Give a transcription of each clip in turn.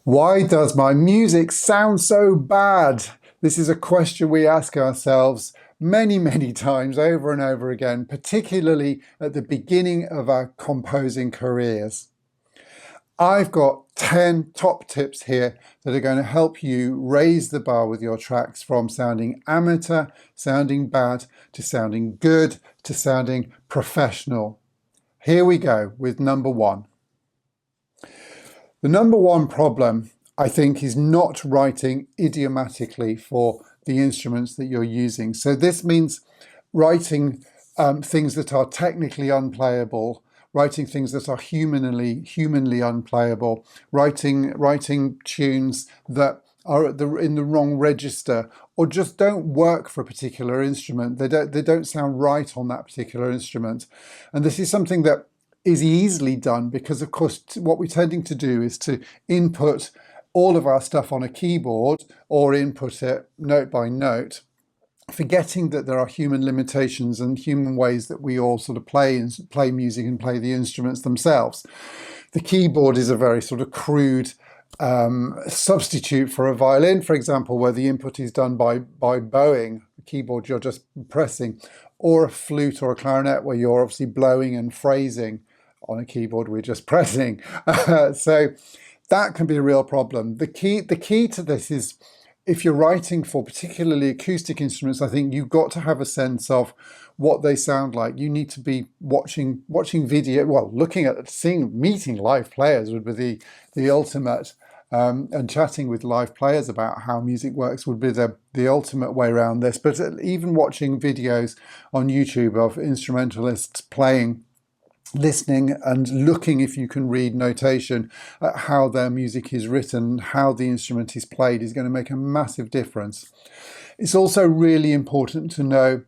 Why does my music sound so bad? This is a question we ask ourselves many, many times over and over again, particularly at the beginning of our composing careers. I've got 10 top tips here that are going to help you raise the bar with your tracks from sounding amateur, sounding bad, to sounding good, to sounding professional. Here we go with number one. The number one problem, I think, is not writing idiomatically for the instruments that you're using. So this means writing things that are technically unplayable, writing things that are humanly unplayable, writing tunes that are in the wrong register or just don't work for a particular instrument. They don't sound right on that particular instrument. And this is something that is easily done because, of course, what we're tending to do is to input all of our stuff on a keyboard or input it note by note, forgetting that there are human limitations and human ways that we all sort of play music and play the instruments themselves. The keyboard is a very sort of crude substitute for a violin, for example, where the input is done by bowing. The keyboard you're just pressing, or a flute or a clarinet where you're obviously blowing and phrasing. On a keyboard we're just pressing. So that can be a real problem. The key to this is, if you're writing for particularly acoustic instruments, I think you've got to have a sense of what they sound like. You need to be watching video, meeting live players would be the ultimate, and chatting with live players about how music works would be the ultimate way around this. But even watching videos on YouTube of instrumentalists playing, listening and looking if you can read notation at how their music is written, how the instrument is played, is going to make a massive difference. It's also really important to know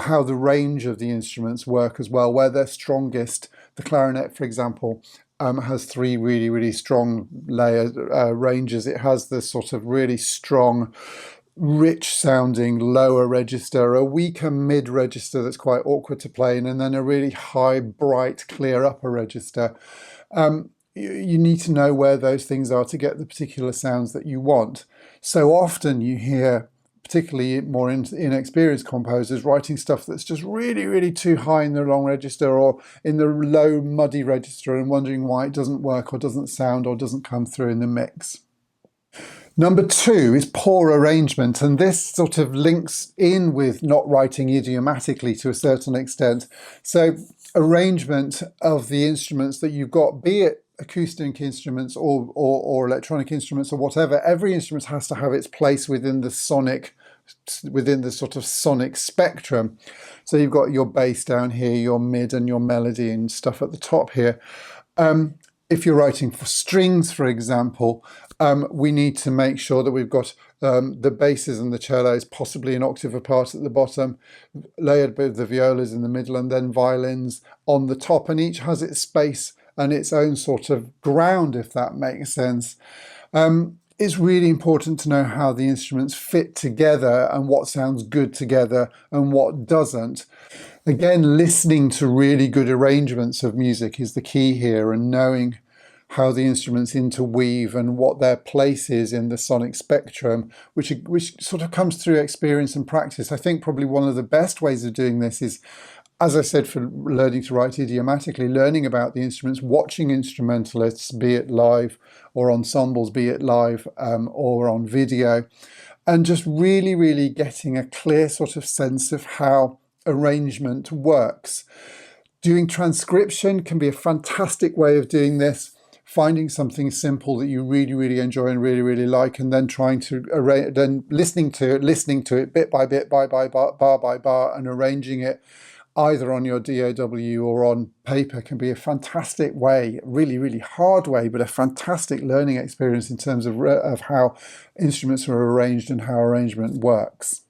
how the range of the instruments work as well, where they're strongest. The clarinet, for example, has three really strong ranges. It has this sort of really strong, rich sounding lower register, a weaker mid register that's quite awkward to play in, and then a really high, bright, clear upper register. You need to know where those things are to get the particular sounds that you want. So often you hear, particularly more inexperienced composers, writing stuff that's just really too high in the long register or in the low muddy register, and wondering why it doesn't work or doesn't sound or doesn't come through in the mix. Number two is poor arrangement, and this sort of links in with not writing idiomatically to a certain extent. So arrangement of the instruments that you've got, be it acoustic instruments or electronic instruments or whatever, every instrument has to have its place within the sort of sonic spectrum. So you've got your bass down here, your mid and your melody and stuff at the top here. If you're writing for strings, for example, we need to make sure that we've got the basses and the cellos possibly an octave apart at the bottom, layered with the violas in the middle, and then violins on the top, and each has its space and its own sort of ground, if that makes sense. It's really important to know how the instruments fit together and what sounds good together and what doesn't. Again, listening to really good arrangements of music is the key here, and knowing how the instruments interweave and what their place is in the sonic spectrum, which sort of comes through experience and practice. I think probably one of the best ways of doing this is, as I said, for learning to write idiomatically, learning about the instruments, watching instrumentalists, be it live or ensembles, be it live or on video, and just really getting a clear sort of sense of how arrangement works. Doing transcription can be a fantastic way of doing this, finding something simple that you really enjoy and really like, and then trying to listening to it bit by bit, bar by bar, and arranging it either on your DAW or on paper can be a fantastic way, really hard way, but a fantastic learning experience in terms of how instruments are arranged and how arrangement works.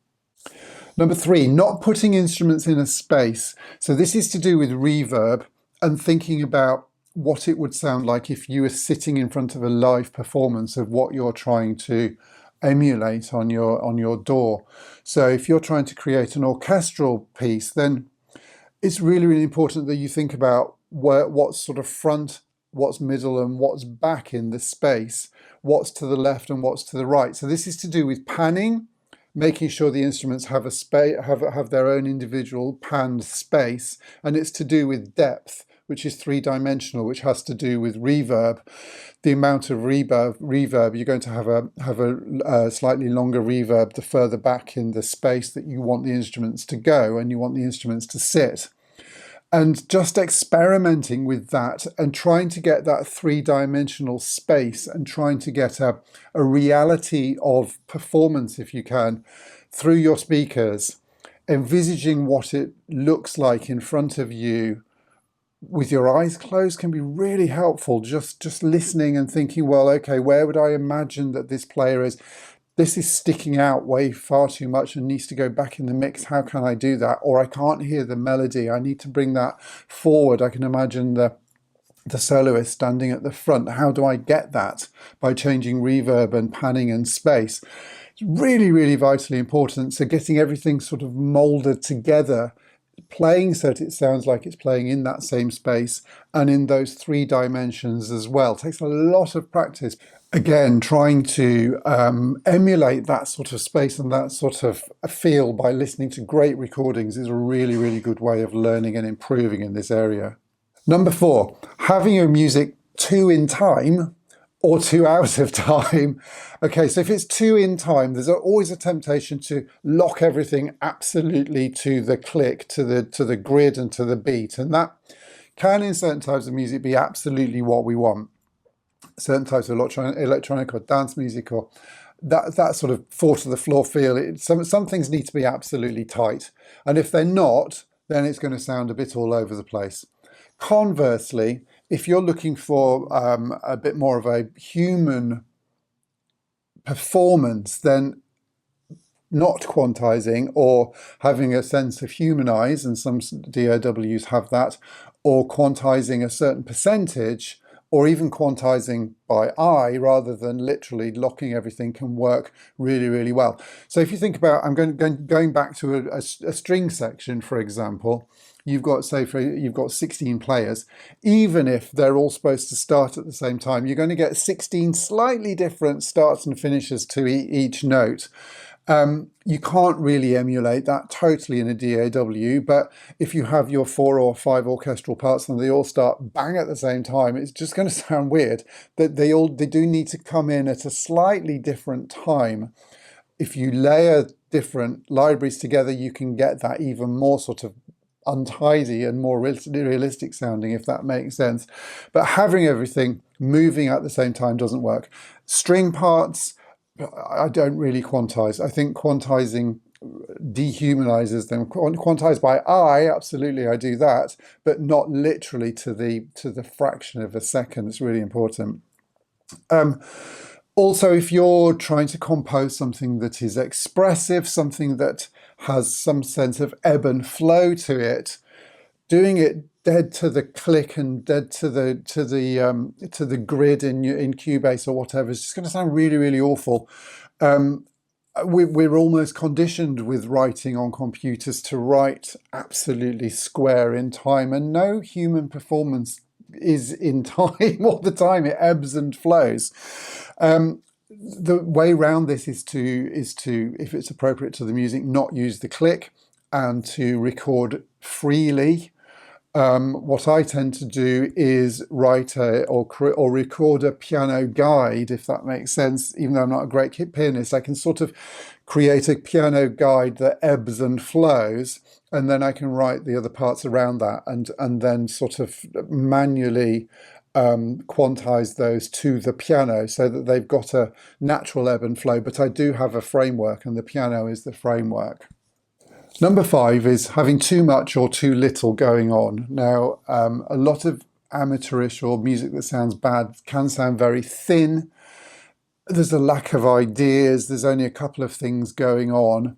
Number three, not putting instruments in a space. So this is to do with reverb and thinking about what it would sound like if you were sitting in front of a live performance of what you're trying to emulate on your DAW. So if you're trying to create an orchestral piece, then it's really important that you think about what sort of front what's middle and what's back in the space, what's to the left and what's to the right. So this is to do with panning, making sure the instruments have a have their own individual panned space, and it's to do with depth, which is three-dimensional, which has to do with reverb. The amount of reverb you're going to have a slightly longer reverb the further back in the space that you want the instruments to go and you want the instruments to sit. And just experimenting with that and trying to get that three-dimensional space and trying to get a reality of performance, if you can, through your speakers, envisaging what it looks like in front of you with your eyes closed can be really helpful. Just listening and thinking, well, okay, where would I imagine that this player is? This is sticking out way far too much and needs to go back in the mix. How can I do that? Or I can't hear the melody. I need to bring that forward. I can imagine the soloist standing at the front. How do I get that? By changing reverb and panning and space. It's really, really vitally important. So getting everything sort of molded together, playing so that it sounds like it's playing in that same space and in those three dimensions as well. It takes a lot of practice. Again, trying to emulate that sort of space and that sort of feel by listening to great recordings is a really, really good way of learning and improving in this area. Number 4, having your music 2 in time or 2 out of time. Okay, so if it's 2 in time, there's always a temptation to lock everything absolutely to the click, to the grid and to the beat. And that can, in certain types of music, be absolutely what we want. Certain types of electronic or dance music or that sort of 4 to the floor feel. Some things need to be absolutely tight. And if they're not, then it's going to sound a bit all over the place. Conversely, if you're looking for a bit more of a human performance, then not quantizing or having a sense of humanize, and some DAWs have that, or quantizing a certain percentage, or even quantizing by eye rather than literally locking everything can work really, really well. So if you think about, I'm going back to a string section, for example, you've got 16 players. Even if they're all supposed to start at the same time, you're going to get 16 slightly different starts and finishes to each note. You can't really emulate that totally in a DAW, but if you have your 4 or 5 orchestral parts and they all start bang at the same time, it's just going to sound weird. That they do need to come in at a slightly different time. If you layer different libraries together, you can get that even more sort of untidy and more realistic sounding, if that makes sense. But having everything moving at the same time doesn't work. String parts, I don't really quantize. I think quantizing dehumanizes them. Quantize by eye, absolutely, I do that, but not literally to the fraction of a second. It's really important. Also, if you're trying to compose something that is expressive, something that has some sense of ebb and flow to it, doing it dead to the click and dead to the grid in Cubase or whatever is just going to sound really, really awful. We're almost conditioned with writing on computers to write absolutely square in time, and no human performance is in time all the time. It ebbs and flows. The way around this is to, if it's appropriate to the music, not use the click and to record freely. What I tend to do is write or record a piano guide, if that makes sense. Even though I'm not a great pianist, I can sort of create a piano guide that ebbs and flows, and then I can write the other parts around that and then sort of manually quantize those to the piano so that they've got a natural ebb and flow. But I do have a framework, and the piano is the framework. Number 5 is having too much or too little going on. Now, a lot of amateurish or music that sounds bad can sound very thin. There's a lack of ideas. There's only a couple of things going on.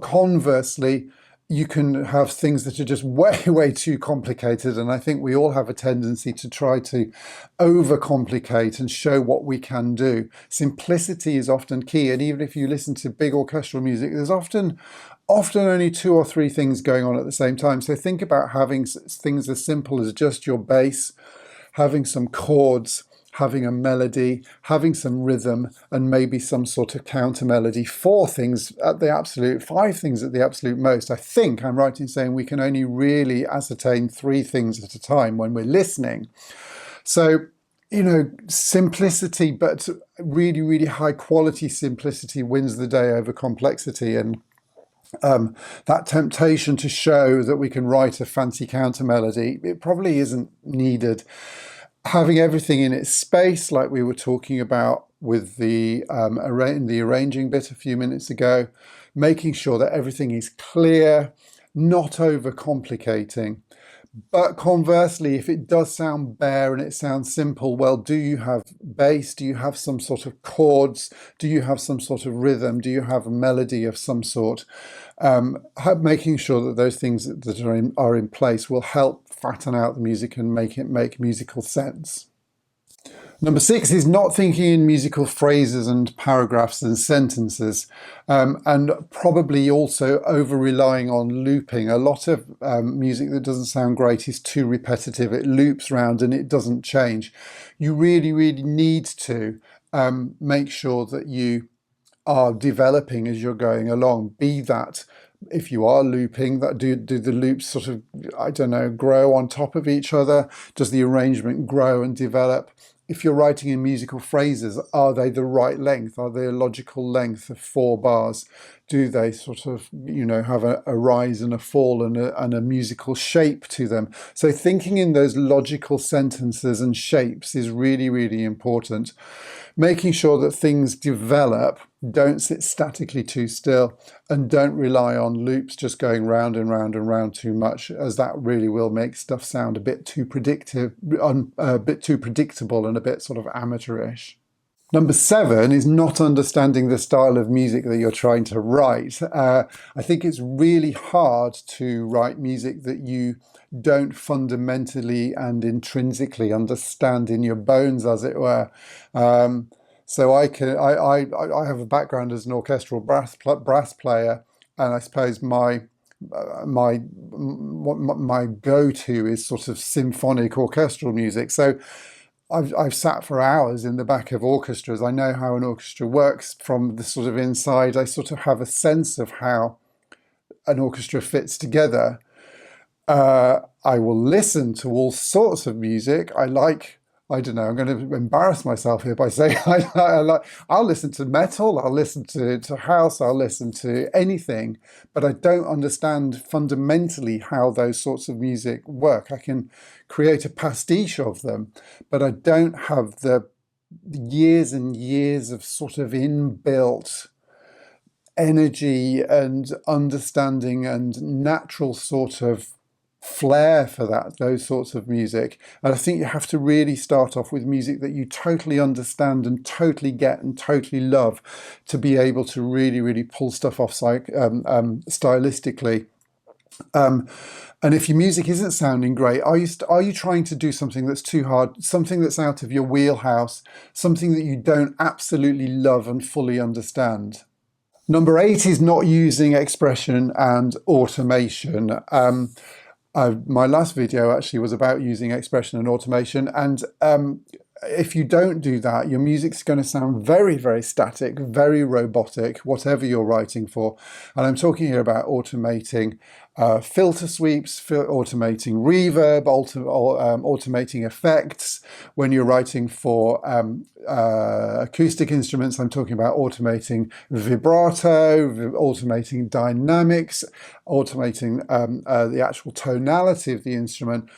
Conversely, you can have things that are just way, way too complicated. And I think we all have a tendency to try to overcomplicate and show what we can do. Simplicity is often key. And even if you listen to big orchestral music, there's often only 2 or 3 things going on at the same time. So think about having things as simple as just your bass, having some chords, having a melody, having some rhythm, and maybe some sort of counter melody. 4 things at the absolute, 5 things at the absolute most. I think I'm right in saying we can only really ascertain 3 things at a time when we're listening. So, simplicity, but really, really high quality simplicity wins the day over complexity. And that temptation to show that we can write a fancy counter melody, it probably isn't needed. Having everything in its space, like we were talking about with the arranging bit a few minutes ago, making sure that everything is clear, not overcomplicating. But conversely, if it does sound bare and it sounds simple, well, do you have bass? Do you have some sort of chords? Do you have some sort of rhythm? Do you have a melody of some sort? Making sure that those things that are in place will help fatten out the music and make it make musical sense. Number 6 is not thinking in musical phrases and paragraphs and sentences, and probably also over-relying on looping. A lot of music that doesn't sound great is too repetitive. It loops round and it doesn't change. You really, really need to make sure that you are developing as you're going along. Be that, if you are looping, that do the loops sort of, I don't know, grow on top of each other? Does the arrangement grow and develop? If you're writing in musical phrases, are they the right length? Are they a logical length of 4 bars? Do they sort of, have a rise and a fall and a musical shape to them? So thinking in those logical sentences and shapes is really, really important. Making sure that things develop, don't sit statically too still, and don't rely on loops just going round and round and round too much, as that really will make stuff sound a bit too predictable and a bit sort of amateurish. Number 7 is not understanding the style of music that you're trying to write. I think it's really hard to write music that you don't fundamentally and intrinsically understand in your bones, as it were. So I have a background as an orchestral brass player, and I suppose my go-to is sort of symphonic orchestral music. So I've sat for hours in the back of orchestras. I know how an orchestra works from the sort of inside. I sort of have a sense of how an orchestra fits together. I will listen to all sorts of music. I don't know, I'm going to embarrass myself here by saying I'll listen to metal, I'll listen to house, I'll listen to anything, but I don't understand fundamentally how those sorts of music work. I can create a pastiche of them, but I don't have the years and years of sort of inbuilt energy and understanding and natural sort of flair for those sorts of music. And I think you have to really start off with music that you totally understand and totally get and totally love to be able to really, really pull stuff off stylistically. And if your music isn't sounding great, are you trying to do something that's too hard, something that's out of your wheelhouse, something that you don't absolutely love and fully understand? Number 8 is not using expression and automation. My last video actually was about using expression and automation, and if you don't do that, your music's going to sound very, very static, very robotic, whatever you're writing for. And I'm talking here about automating filter sweeps, automating reverb, automating effects. When you're writing for acoustic instruments, I'm talking about automating vibrato, automating dynamics, automating the actual tonality of the instrument.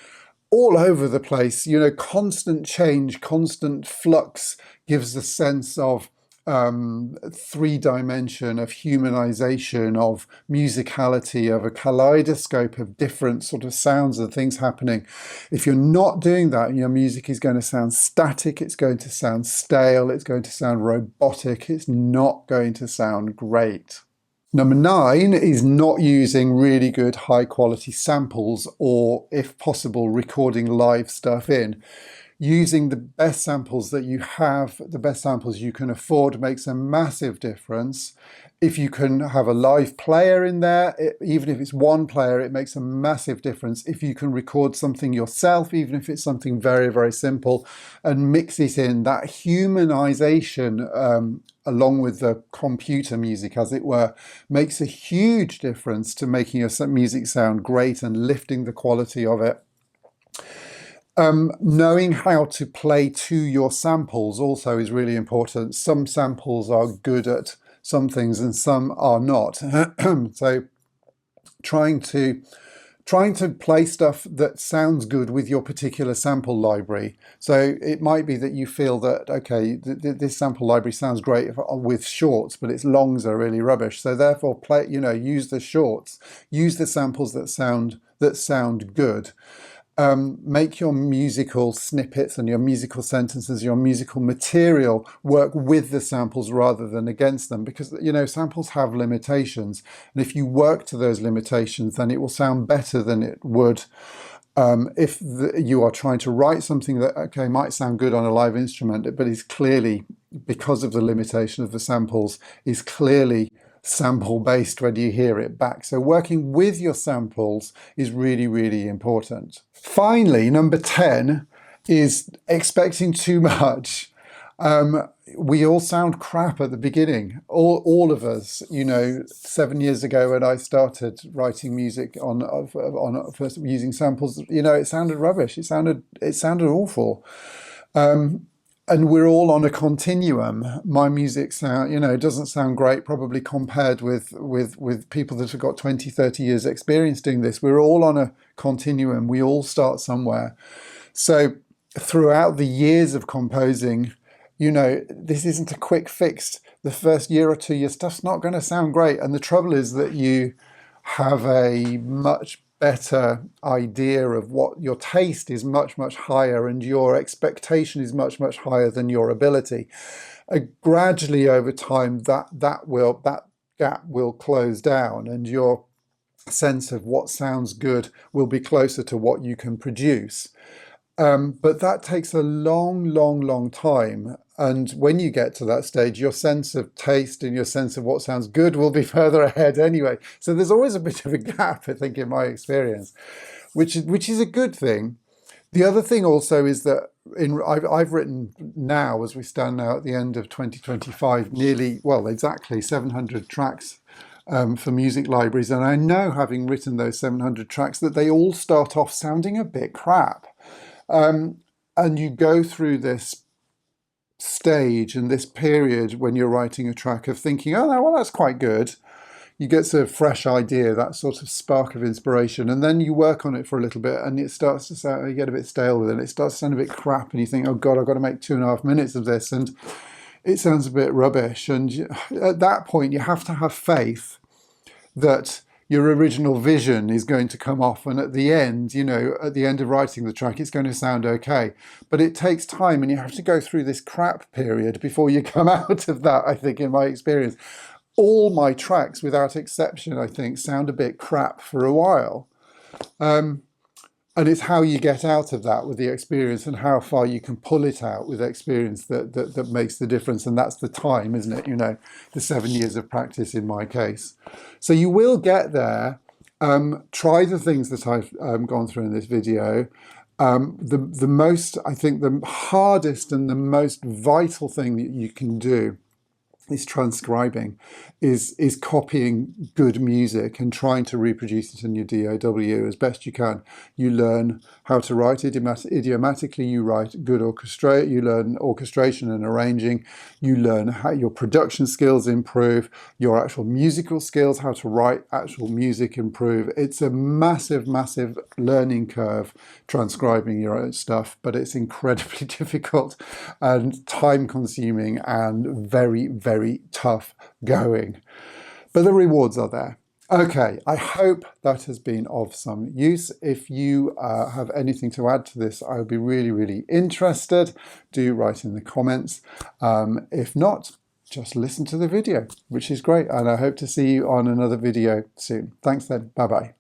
All over the place, constant change, constant flux gives a sense of 3-dimension, of humanization, of musicality, of a kaleidoscope of different sort of sounds and things happening. If you're not doing that, your music is going to sound static, it's going to sound stale, it's going to sound robotic, it's not going to sound great. Number 9 is not using really good high quality samples, or if possible recording live stuff in. Using the best samples that you have, the best samples you can afford, makes a massive difference. If you can have a live player in there, even if it's one player, it makes a massive difference. If you can record something yourself, even if it's something very, very simple, and mix it in, that humanization, along with the computer music, as it were, makes a huge difference to making your music sound great and lifting the quality of it. Knowing how to play to your samples also is really important. Some samples are good at some things and some are not. So trying to play stuff that sounds good with your particular sample library. So it might be that you feel that, okay, this sample library sounds great with shorts, but its longs are really rubbish. So therefore use the shorts, use the samples that sound good. Make your musical snippets and your musical sentences, your musical material work with the samples rather than against them, because samples have limitations, and if you work to those limitations, then it will sound better than it would if you are trying to write something that might sound good on a live instrument, but is clearly, because of the limitation of the samples, is clearly sample based when you hear it back. So working with your samples is really, really important. Finally, number 10 is expecting too much. We all sound crap at the beginning. All of us, 7 years ago when I started writing music on first using samples, it sounded rubbish. It sounded awful. And we're all on a continuum. My music doesn't sound great, probably compared with people that have got 20, 30 years experience doing this. We're all on a continuum. We all start somewhere. So throughout the years of composing, this isn't a quick fix. The first year or two, your stuff's not going to sound great. And the trouble is that you have a much better idea of what your taste is, much, much higher, and your expectation is much, much higher than your ability. Gradually over time, that gap will close down, and your sense of what sounds good will be closer to what you can produce. But that takes a long, long, long time. And when you get to that stage, your sense of taste and your sense of what sounds good will be further ahead anyway. So there's always a bit of a gap, I think, in my experience, which is a good thing. The other thing also is that I've written now, as we stand now at the end of 2025, exactly 700 tracks for music libraries. And I know, having written those 700 tracks, that they all start off sounding a bit crap. And you go through this stage and this period when you're writing a track of thinking, oh, no, well, that's quite good. You get a fresh idea, that sort of spark of inspiration, and then you work on it for a little bit, and it starts to sound, you get a bit stale with it, and it starts to sound a bit crap, and you think, oh God, I've got to make 2.5 minutes of this, and it sounds a bit rubbish. And at that point, you have to have faith that your original vision is going to come off, and at the end of writing the track, it's going to sound okay. But it takes time, and you have to go through this crap period before you come out of that, I think, in my experience. All my tracks, without exception, I think, sound a bit crap for a while. And it's how you get out of that with the experience, and how far you can pull it out with experience that makes the difference. And that's the time, isn't it? The 7 years of practice in my case. So you will get there. Try the things that I've gone through in this video. The hardest and the most vital thing that you can do is transcribing, is copying good music and trying to reproduce it in your DAW as best you can. You learn how to write idiomatically, you write good you learn orchestration and arranging, you learn how your production skills improve, your actual musical skills, how to write actual music improve. It's a massive, massive learning curve transcribing your own stuff, but it's incredibly difficult and time consuming and very, very tough going. But the rewards are there. Okay, I hope that has been of some use. If you have anything to add to this, I would be really, really interested. Do write in the comments. If not, just listen to the video, which is great. And I hope to see you on another video soon. Thanks then. Bye-bye.